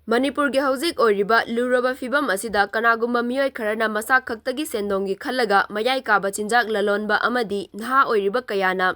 Manipur ge houjik oiriba luraba fibam asida Kanagumba meeoi kharana masa khaktagi sendong gi khallaga Mayai Kaba Chinjak Lalonba amadi naha oiriba kayana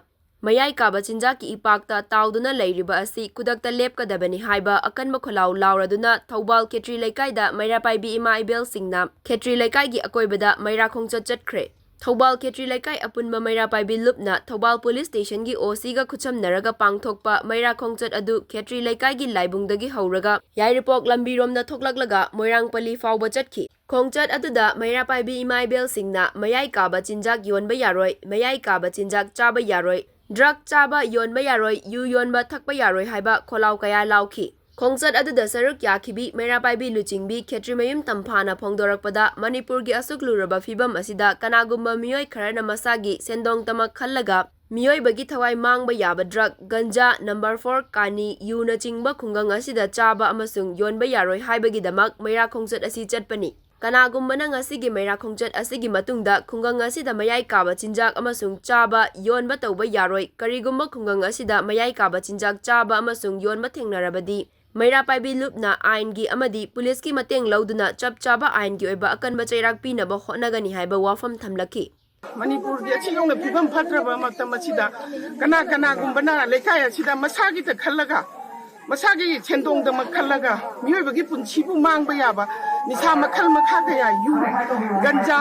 Mayai Kaba Chinjak ki ipakta taoduna leiriba asi khudakta lepkadabani haiba akanba kholau lauraduna Thoubal Kshetri Leikai Da Meira Paibi Ima singna Kshetri Leikai gi akoibada Meira Khongchat Chatkhre Thoubal Kshetri Leikai apunba Meira Paibi Lup na Thoubal Police Station gi OC ga khuchamnaraga pangthokpa Meira Khongchat adu Kshetri Leikai gi laibungdagi hauraga Yairipok lambirom na thoklaklaga Moirangpali fauba chatki Khongchat aduda Meira Paibi Ima singna Mayai Kaba Chinjak yonba Yaroi Mayai Kaba Chinjak chaba Yaroi Drug chaba yonba Yaroi yu yonba thakpa Yaroi haiba kholau kaya lauki Khongchat aduda saruk yakibi Meira Paibi luchingbi Kshetri mayum tamphana phongdorakpada Manipur gi asuk luraba fibam asida Kanagumba meeoi kharana masa gi sendong tamak khallaga meeoi bagi thawai mangba yaba Drug Ganja No.4 kani yu na chingba khungang asida chaba amasung yonba Yaroi haibagi damak Meira Khongchat asi chatpani Kanagumba na ngasigi Meira Khongchat asigi matungda khungang asida Mayai Kaba Chinjak amasung chaba yonba tawba Yaroi karigumba khungang asida Mayai Kaba Chinjak chaba amasung yonba thengnarabadi Meira Paibi Lup na ain gi amadi police ki mateng lauduna chap chaba ain gi oiba akanba chairak pinaba hotnagani haiba wafam thamlaki Manipur gi achilong na fibam phatraba matam achida Kanagumba na Leikai achida masagi ta khallaga masagi sendong da khallaga meeoi bagi punchi bu mangba yaba nisa makhal makha kaya yu ganja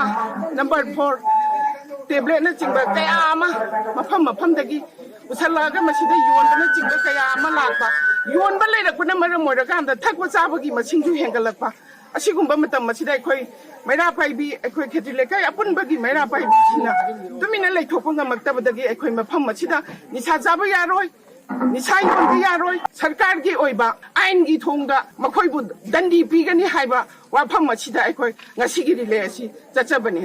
No.4 tablet na chingba kaya ama mafam dagi usalaga masida yonba na chingba kaya ama lakpa yonba leirakuna maram moiraganda thakwa chabagi masingju hengalakpa asigumba matam masida ekhoi Meira Paibi ekhoi Kshetri Leikai apunbagi Meira Paibi sina tumina leithokpa ngamaktabadagi ekhoi mafam masida nisa chaba yaroi nisa yonba yaroi sarkar gi oiba ain gi thongda makhoi bu dandi pigani haiba wafam masida ekhoi ngasigi rile asi chachabani